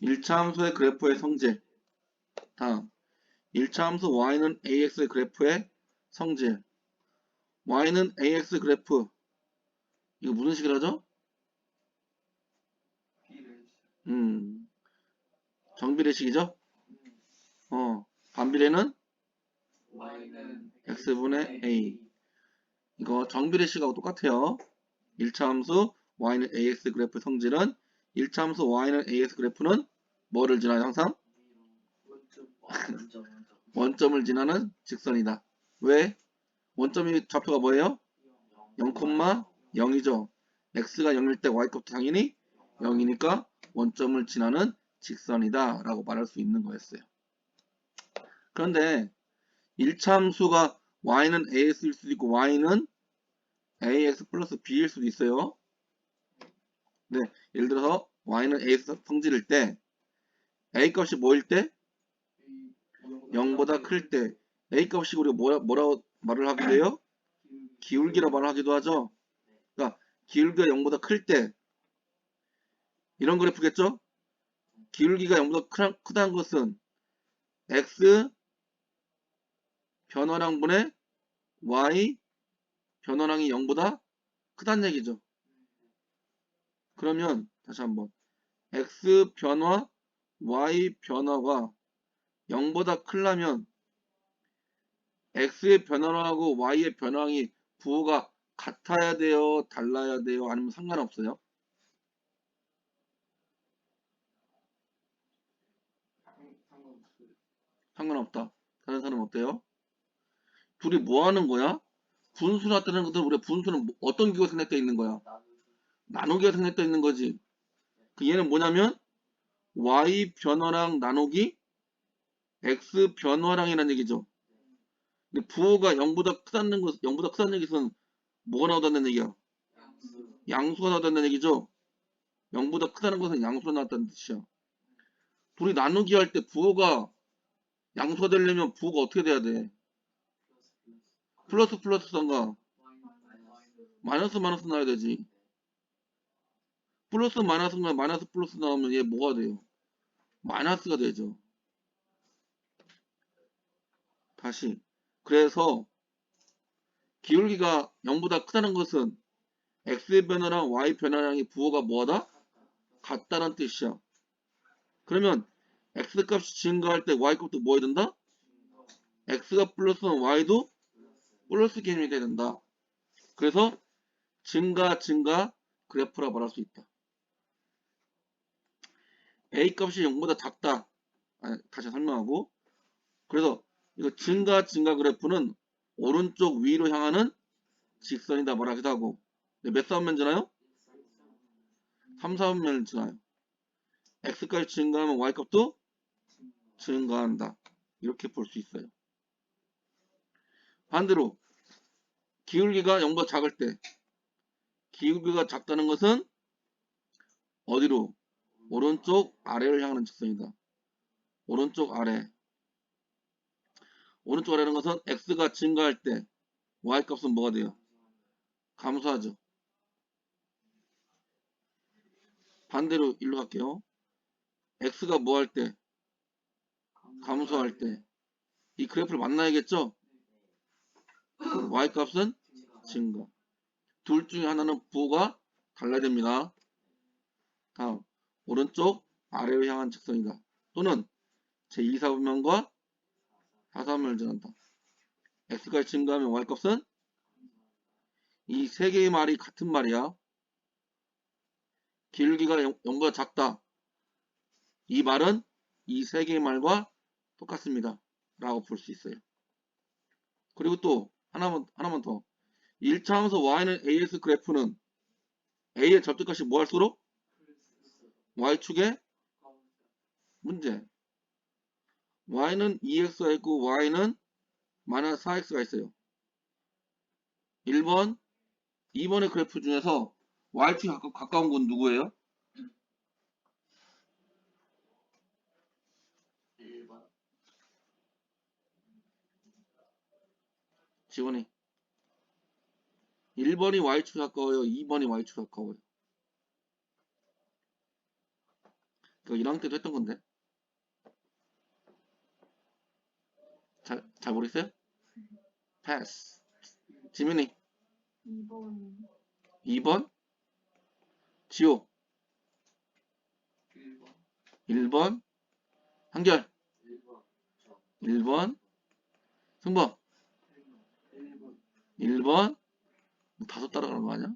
1차 함수의 그래프의 성질. 다음 1차 함수 y는 ax의 그래프의 성질. y는 ax 그래프. 이거 무슨 식을 하죠? 정비례식이죠? 반비례는 y는 x분의 a. 이거 정비례식하고 똑같아요. 1차 함수 y는 ax 그래프 성질은 1차 함수 y는 ax 그래프는 뭐를 지나요? 항상 원점을 지나는 직선이다. 왜? 원점이 좌표가 뭐예요? 0,0이죠. x가 0일 때 y값도 당연히 0이니까 원점을 지나는 직선이다 라고 말할 수 있는 거였어요. 그런데 1차 함수가 y는 ax일 수도 있고 y는 ax 플러스 b일 수도 있어요. 네, 예를 들어서 y는 ax 성질일 때 a 값이 뭐일 때? 0보다 클 때 a 값이 우리가 뭐라고 말을 하기도 해요? 기울기라 말을 하기도 하죠. 그러니까 기울기가 0보다 클 때 이런 그래프겠죠? 기울기가 0보다 크다는 것은 x 변화량분의 y 변화량이 0보다 크다는 얘기죠. 그러면 다시 한번 x 변화 y 변화가 0보다 크려면 x의 변화량하고 y의 변화량이 부호가 같아야 돼요? 달라야 돼요? 아니면 상관없어요? 상관없다. 다른 사람은 어때요? 둘이 뭐 하는 거야? 분수 나타내는 것들 우리가 분수는 어떤 기호가 생략되어 있는 거야? 나누기가 생략되어 있는 거지. 그 얘는 뭐냐면 y 변화량 나누기 x 변화량이라는 얘기죠. 근데 부호가 0보다 크다는 것, 0보다 크다는 얘기는 뭐가 나온다는 얘기야? 양수가 나온다는 얘기죠. 0보다 크다는 것은 양수가 나왔다는 뜻이야. 둘이 나누기 할 때 부호가 양수가 되려면 부호가 어떻게 돼야 돼? 플러스 플러스 선가 마이너스 마이너스 나와야 되지. 플러스 마이너스가 마이너스 플러스 나오면 얘 뭐가 돼요? 마이너스가 되죠. 다시. 그래서 기울기가 0보다 크다는 것은 x 변화랑 y 변화량이 부호가 뭐하다? 같다는 뜻이야. 그러면 x 값이 증가할 때 y 값도 뭐 해야 된다? x가 플러스면 y도 플러스 개념이 돼야 된다. 그래서 증가 그래프라 말할 수 있다. a 값이 0보다 작다. 다시 설명하고. 그래서 이거 증가 그래프는 오른쪽 위로 향하는 직선이다 말하기도 하고. 몇 사분면 지나요? 3, 4분면을 지나요. x값이 증가하면 y값도 증가한다. 이렇게 볼 수 있어요. 반대로 기울기가 0보다 작을 때 기울기가 작다는 것은 어디로? 오른쪽 아래를 향하는 직선이다. 오른쪽 아래. 오른쪽 아래라는 것은 x가 증가할 때 y값은 뭐가 돼요? 감소하죠. 반대로 일로 갈게요. x가 뭐 할 때? 감소할 때. 이 그래프를 만나야겠죠? y값은 증가. 둘 중에 하나는 부호가 달라야 됩니다. 다음 오른쪽 아래로 향한 직선이다. 또는 제2사분면과 4사분면을 지난다. x가 증가하면 y값은 이 세 개의 말이 같은 말이야. 기울기가 0보다 작다. 이 말은 이 세 개의 말과 똑같습니다. 라고 볼 수 있어요. 그리고 또 하나만 더. 1차 함수 y는 as 그래프는 a의 절대값이 뭐 할수록 y축의 문제. y는 2x가 있고 y는 마이너스 4x가 있어요. 1번, 2번의 그래프 중에서 y축이 가까운 건 누구예요? 1번 지원이. 1번이 y축이 가까워요? 2번이 y축이 가까워요? 그거 1학년 때도 했던 건데. 잘 모르겠어요? 패스. 지민이 2번 2번, 지호 1번 1번, 한결 1번 1번, 승범 1번 1번, 다섯 따라가는 거 아니야?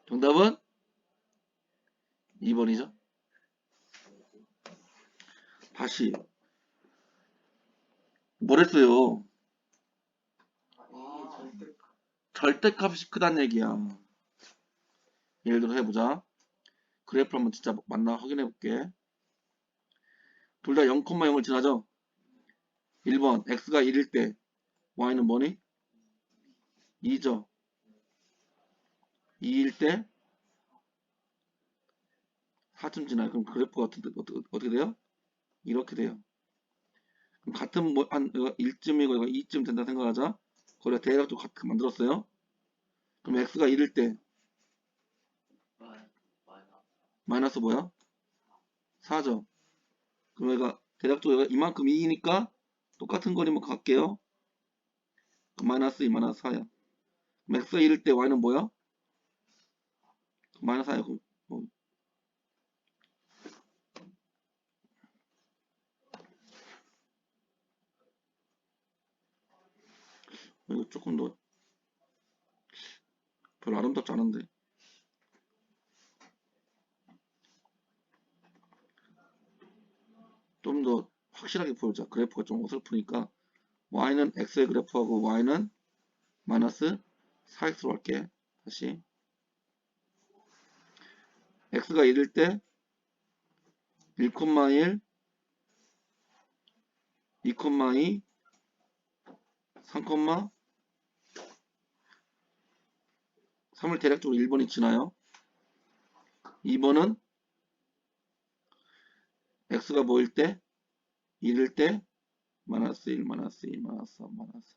정답은 2번이죠. 다시 뭐랬어요? 아 절대값이 크다는 얘기야. 예를 들어 해보자. 그래프를 한번 진짜 맞나 확인해 볼게. 둘 다 0,0을 지나죠? 1번 x가 1일 때 y는 뭐니? 2죠. 2일 때 4쯤 지나요. 그럼 그래프가 어떻게 돼요? 이렇게 돼요. 그럼 같은 한 1쯤이고 이거 2쯤 된다 생각하자. 거리가 대략적으로 같게 만들었어요. 그럼 x가 1일 때 마이너스 뭐야? 4죠. 그럼 얘가 대략적으로 이만큼 2이니까 똑같은 거리만 갈게요. 마이너스 2 마이너스 4야. 그럼 x가 1일 때 y는 뭐야? 마이너스 4야. 그럼 이거 조금 더 별로 아름답지 않은데. 좀 더 확실하게 보여줘. 그래프가 좀 어설프니까 y는 x의 그래프하고 y는 마이너스 4x로 할게. 다시 x가 1일 때 1,1, 2,2, 3, 3을 대략적으로 1번이 지나요. 2번은 x가 뭐일 때? 1일 때 마이너스 1, 마이너스 2, 마이너스 3, 마이너스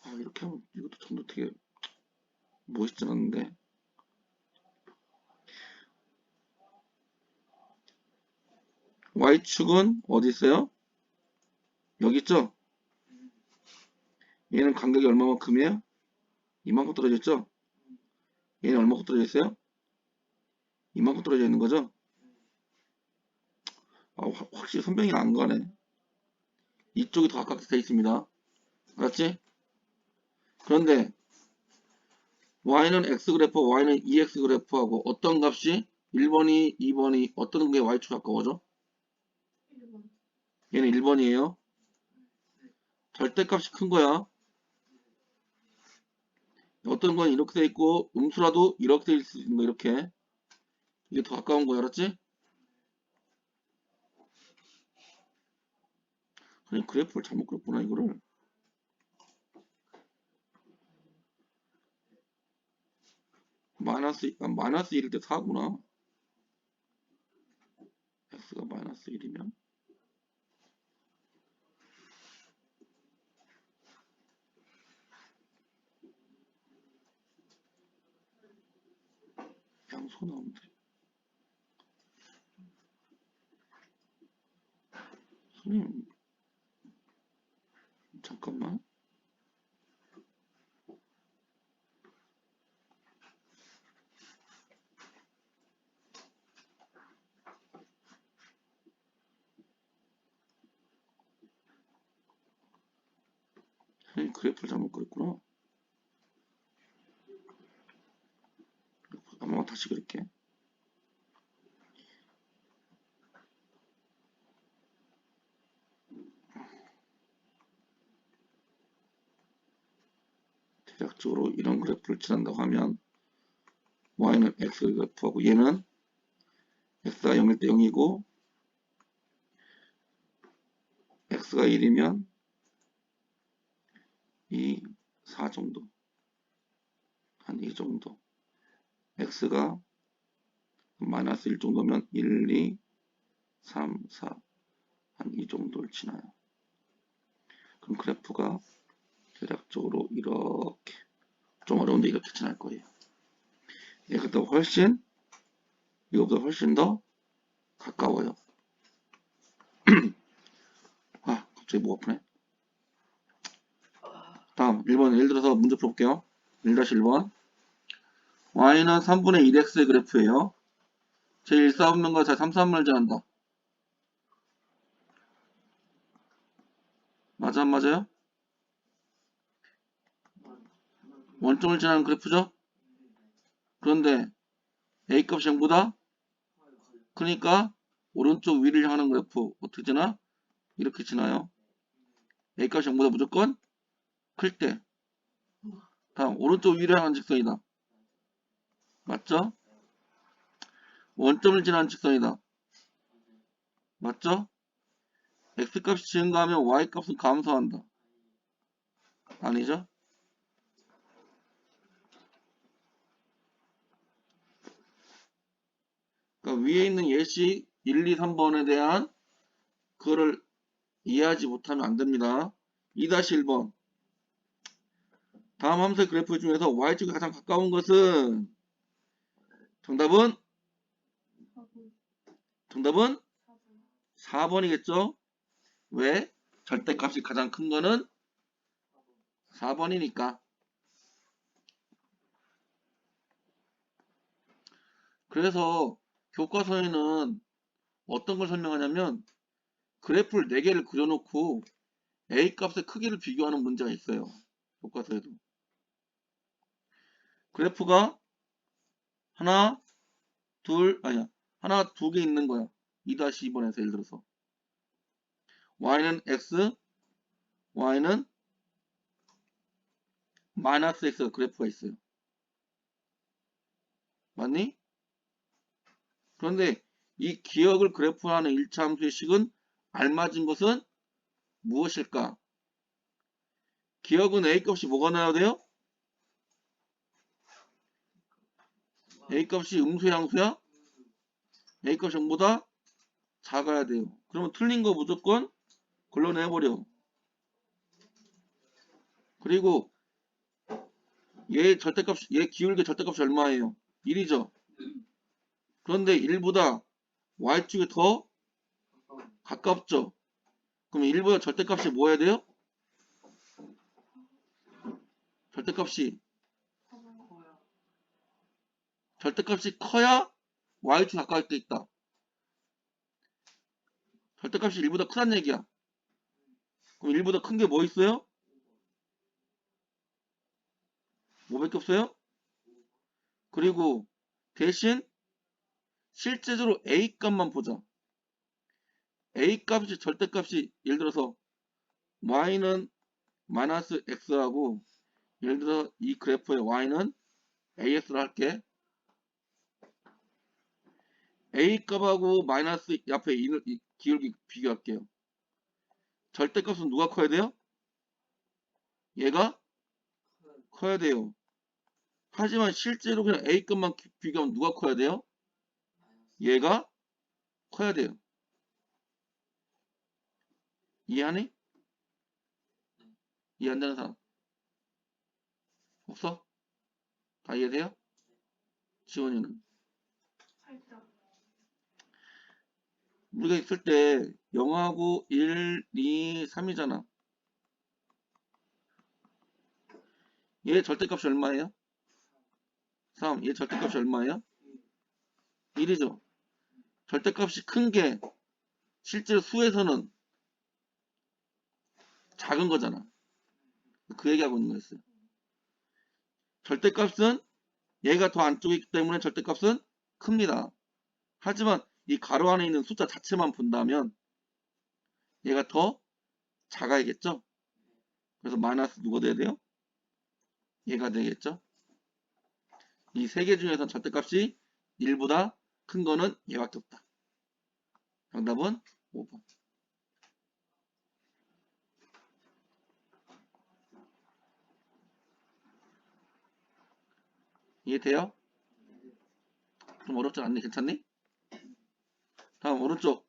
4. 이렇게 하면 이것도 좀 되게 멋있진 않은데. y축은 어디 있어요? 여기 있죠? 얘는 간격이 얼마만큼이에요? 이만큼 떨어져 있죠? 얘는 얼마큼 떨어져 있어요? 이만큼 떨어져 있는 거죠? 확실히 선명히 안 가네. 이쪽이 더 가깝게 돼 있습니다. 알았지? 그런데 y는 x 그래프, y는 2x 그래프하고 어떤 값이 1번이, 2번이 어떤 게 y축 가까워져? 1번 얘는 1번이에요. 절대값이 큰 거야. 어떤 건 이렇게 돼 있고 음수라도 이렇게 돼 있는 거 이렇게. 이게 더 가까운 거야. 알았지? 아니 그래프를 잘못 그렸구나 이거를. 마이너스 1일 때 4구나. x가 마이너스 1이면 양소 나오면 돼. 선생님 잠깐만. 선생님 그래프를 잘못 그렸구나. 한번 다시 그릴게. 대략적으로 이런 그래프를 칠한다고 하면 y는 x 그래프하고 얘는 x가 0일 때 0이고 x가 1이면 2, 4 정도. 한 이 정도. x가 마이너스 1 정도면 1, 2, 3, 4. 한 이 정도를 지나요. 그럼 그래프가 대략적으로 이렇게, 좀 어려운데 이렇게 나타날 거예요. 얘보다 훨씬, 이거보다 훨씬 더 가까워요. 아, 갑자기 목 아프네. 다음 1번 예를 들어서 문제 풀어볼게요. 1-1번 y는 3분의 1x의 그래프예요. 제1 없는 거 자 3, 3을 제한다. 맞아 안 맞아요? 원점을 지나는 그래프죠? 그런데 a 값이 0보다 크니까 오른쪽 위를 향하는 그래프 어떻게 지나? 이렇게 지나요. a 값이 0보다 무조건 클 때. 다음 오른쪽 위를 향하는 직선이다. 맞죠? 원점을 지나는 직선이다. 맞죠? x값이 증가하면 y값은 감소한다. 아니죠? 그러니까 위에 있는 예시 1, 2, 3번에 대한 그거를 이해하지 못하면 안 됩니다. 2-1번 다음 함수의 그래프 중에서 y축에 가장 가까운 것은 정답은 4번. 4번이겠죠? 왜? 절대값이 가장 큰 거는 4번이니까. 그래서 교과서에는 어떤 걸 설명하냐면 그래프를 4개를 그려놓고 A 값의 크기를 비교하는 문제가 있어요. 교과서에도. 그래프가 하나, 하나, 2개 있는 거야. 2-2번에서 예를 들어서. y는 x, y는 마이너스 x 그래프가 있어요. 맞니? 그런데 이 기억을 그래프하는 1차 함수의 식은 알맞은 것은 무엇일까? 기억은 A값이 뭐가 나야 돼요? A값이 음수야 양수야? A값이 0보다 작아야 돼요. 그러면 틀린 거 무조건 걸러내버려. 그리고 얘 기울기 절대값이 얼마예요? 1이죠. 그런데 1보다 Y축이 더 가깝죠. 그럼 1보다 절대값이 뭐 해야 돼요? 절대값이 커야 Y축 가까울 때 있다. 절대값이 1보다 크다는 얘기야. 그럼 1보다 큰 게 뭐 있어요? 5밖에 없어요? 그리고 대신 실제적으로 A 값만 보자. A 값이 절대값이 예를 들어서 y는 마이너스 x하고 예를 들어 이 그래프의 y는 AX로 할게. A 값하고 마이너스 옆에 이 기울기 비교할게요. 절대값은 누가 커야 돼요? 얘가 커야 돼요. 하지만 실제로 그냥 A 값만 비교하면 누가 커야 돼요? 얘가 커야 돼요. 이해하니? 이해 안 되는 사람 없어? 다 이해돼요? 지원이는? 살짝. 우리가 있을 때 0하고 1, 2, 3이잖아. 얘 절대값이 얼마예요? 3. 얘 절대값이 얼마예요? 1이죠. 절대값이 큰 게 실제로 수에서는 작은 거잖아. 그 얘기하고 있는 거였어요. 절대값은 얘가 더 안쪽에 있기 때문에 절대값은 큽니다. 하지만 이 가로 안에 있는 숫자 자체만 본다면 얘가 더 작아야겠죠? 그래서 마이너스 누가 돼야 돼요? 얘가 되겠죠? 이 세 개 중에서 절대값이 1보다 큰 거는 얘밖에 없다. 정답은 5번. 이해돼요? 좀 어렵지 않니? 괜찮니? 다음 오른쪽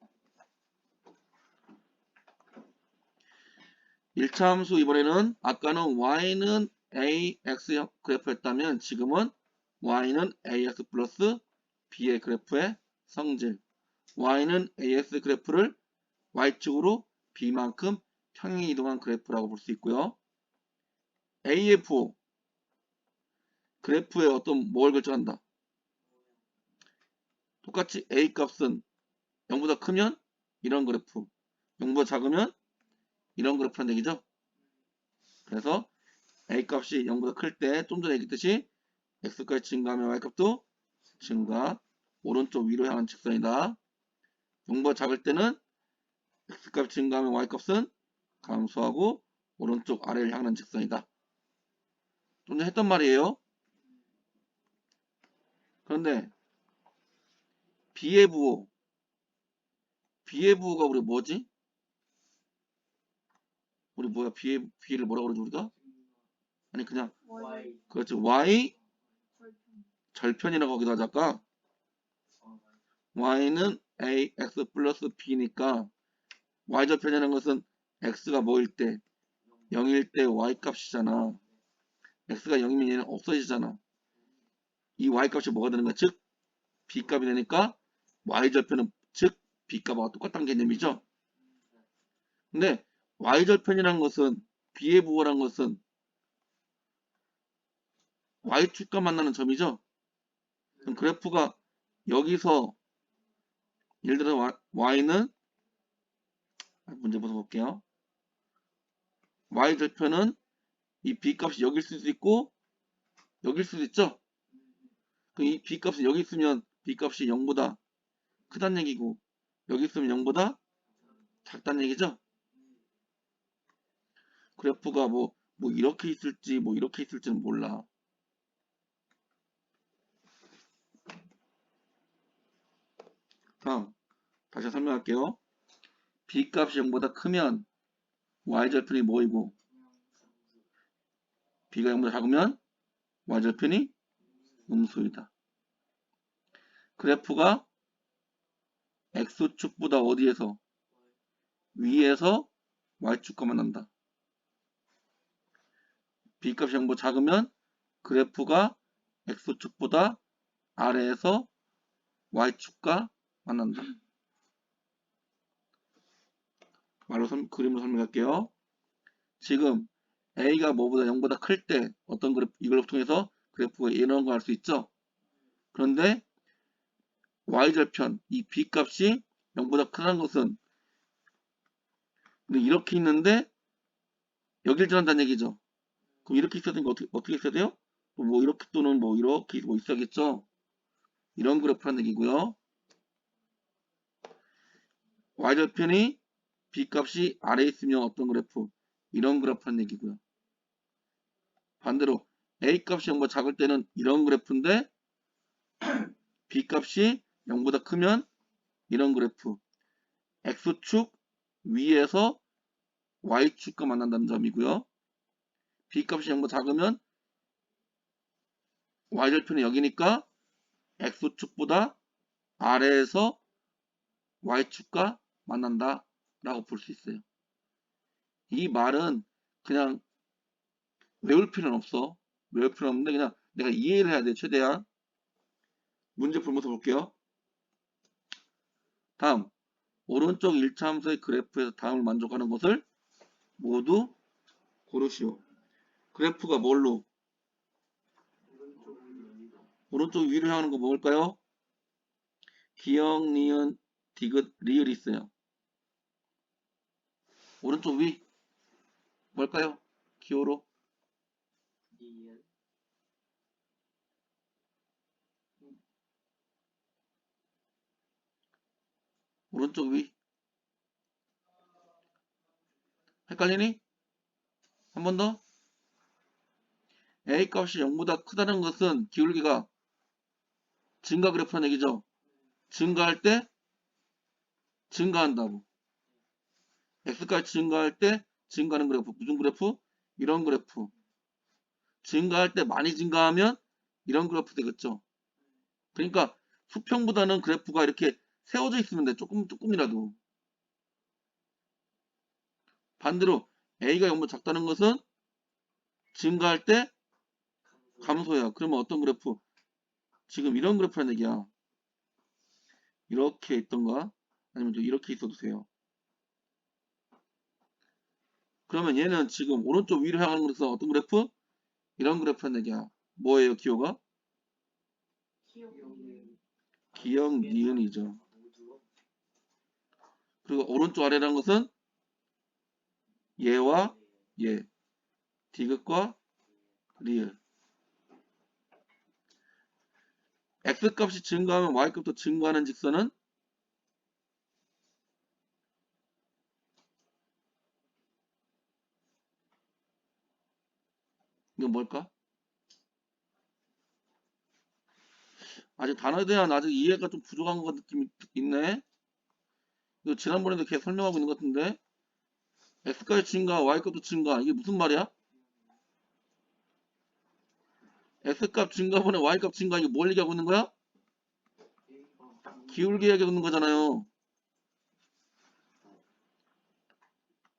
1차 함수 이번에는 아까는 y는 ax 그래프였다면 지금은 y는 ax 플러스 b의 그래프의 성질, y는 as 그래프를 y축으로 b만큼 평행 이동한 그래프라고 볼 수 있고요. AFO 그래프의 어떤 뭘 결정한다. 똑같이 A 값은 0보다 크면 이런 그래프, 0보다 작으면 이런 그래프란 얘기죠. 그래서 A 값이 0보다 클 때 좀 전에 얘기했듯이 X값이 증가하면 Y값도 증가, 오른쪽 위로 향하는 직선이다. 0보다 작을 때는 X값이 증가하면 Y값은 감소하고 오른쪽 아래를 향하는 직선이다. 좀 전에 했던 말이에요. 그런데 B의 부호가 우리 뭐지? 우리 뭐야? B를 뭐라고 그러지 우리가? 아니 그냥 Y 그렇죠. Y 절편. 절편이라고 하기도 하자 아까. Y는 AX 플러스 B니까 Y 절편이라는 것은 X가 뭐일 때? 0일 때 Y 값이잖아. X가 0이면 얘는 없어지잖아. 이 Y 값이 뭐가 되는 거야? 즉 B 값이 되니까 Y 절편은 즉 B 값하고 똑같다는 개념이죠. 근데 Y 절편이라는 것은 B의 부호라는 것은 Y축과 만나는 점이죠. 그럼 그래프가 여기서 예를 들어 Y는 문제 볼게요. Y 절편은 이 B 값이 여길 수도 있고 여길 수도 있죠. 그럼 이 B 값이 여기 있으면 B 값이 0보다 크다는 얘기고 여기 있으면 0보다 작다는 얘기죠. 그래프가 뭐 이렇게 있을지 뭐 이렇게 있을지는 몰라. 다음 다시 설명할게요. B 값이 0보다 크면 Y 절편이 뭐이고 B가 0보다 작으면 Y 절편이 음수이다. 그래프가 X축보다 어디에서? 위에서 Y축과 만난다. B값이 0보다 작으면 그래프가 X축보다 아래에서 Y축과 만난다. 그림으로 설명할게요. 지금 A가 뭐보다 0보다 클 때 어떤 그래프, 이걸 통해서 그래프가 이런 거 알 수 있죠. 그런데 Y절편, 이 B값이 0보다 크다는 것은 이렇게 있는데 여길 지난다는 얘기죠. 그럼 이렇게 있어야 되니까 어떻게 있어야 돼요? 뭐 이렇게 또는 뭐 이렇게 뭐 있어야겠죠. 이런 그래프란 얘기고요. Y절편이 B값이 아래에 있으면 어떤 그래프? 이런 그래프란 얘기고요. 반대로 A값이 0보다 작을 때는 이런 그래프인데 B값이 0보다 크면 이런 그래프. X축 위에서 Y축과 만난다는 점이고요. B값이 0보다 작으면 Y절편이 여기니까 X축보다 아래에서 Y축과 만난다 라고 볼 수 있어요. 이 말은 그냥 외울 필요는 없어. 외울 필요는 없는데 그냥 내가 이해를 해야 돼. 최대한. 문제 풀면서 볼게요. 다음 오른쪽 1차 함수의 그래프에서 다음을 만족하는 것을 모두 고르시오. 그래프가 뭘로? 오른쪽 위로 향하는 거 뭘까요? 기역, 니은, 디귿, 리을이 있어요. 오른쪽 위 뭘까요? 기호로 오른쪽 위 헷갈리니? 한 번 더. A 값이 0보다 크다는 것은 기울기가 증가 그래프라는 얘기죠. 증가할 때 증가한다고. X까지 증가할 때 증가하는 그래프. 무슨 그래프? 이런 그래프. 증가할 때 많이 증가하면 이런 그래프 되겠죠. 그러니까 수평보다는 그래프가 이렇게 세워져 있으면 돼. 조금이라도. 반대로 A가 0보다 작다는 것은 증가할 때 감소야. 그러면 어떤 그래프? 지금 이런 그래프란 얘기야. 이렇게 있던가 아니면 또 이렇게 있어도 돼요. 그러면 얘는 지금 오른쪽 위로 향하는 거라서 어떤 그래프? 이런 그래프란 얘기야. 뭐예요, 기호가? 기역 니은이죠. 그리고 오른쪽 아래라는 것은 얘와 얘, 디귿과 리을. x값이 증가하면 y값도 증가하는 직선은 이건 뭘까? 아직 단어에 대한 아직 이해가 좀 부족한 것 느낌이 있네. 이거 지난번에도 계속 설명하고 있는 것 같은데 x값이 증가, y값도 증가. 이게 무슨 말이야? x값 증가분의 y값 증가. 이게 뭘 얘기하고 있는 거야? 기울기 얘기하고 있는 거잖아요.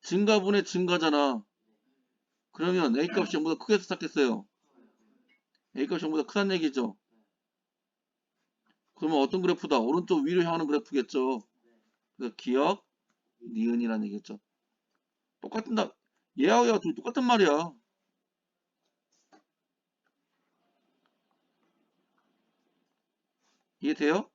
증가분의 증가잖아. 그러면 a값이 0보다 크게 시작했어요. a값이 0보다 크다는 얘기죠. 그러면 어떤 그래프다? 오른쪽 위로 향하는 그래프겠죠. 그래서 기역 니은이라는 얘기겠죠. 똑같은 얘하고 얘가 둘이 똑같은 말이야. 이해돼요?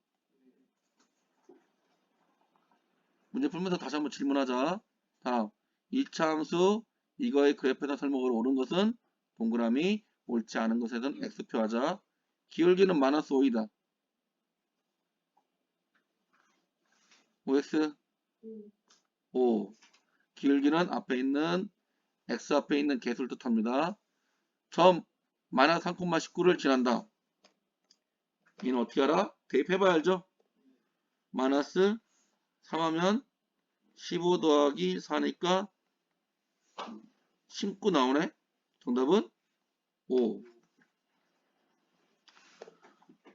문제 풀면서 다시 한번 질문하자. 다음, 이차함수 이거의 그래프에다 설명을 옳은 것은 동그라미, 옳지 않은 것에선 X표 하자. 기울기는 마이너스 5이다. OX 5. 기울기는 앞에 있는 X 앞에 있는 개수를 뜻합니다. 점 마이너스 3,19를 지난다. 얘는 어떻게 알아? 대입해봐야 알죠? 마이너스 3하면 15 더하기 4니까 19 나오네. 정답은 5.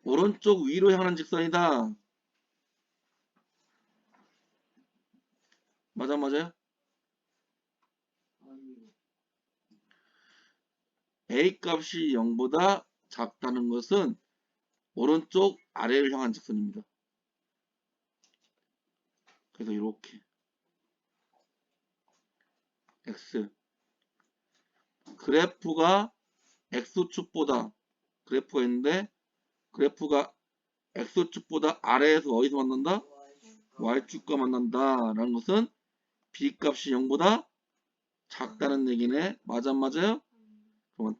오른쪽 위로 향하는 직선이다. 맞아요? A 값이 0보다 작다는 것은 오른쪽 아래를 향한 직선입니다. 그래서 이렇게 X 그래프가 X축보다 그래프가 있는데 그래프가 X축보다 아래에서 어디서 만난다? Y축과 만난다 라는 것은 B 값이 0보다 작다는 얘기네. 맞아요? 그러면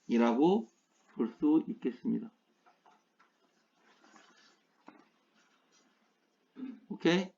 땡이라고 볼 수 있겠습니다. 오케이?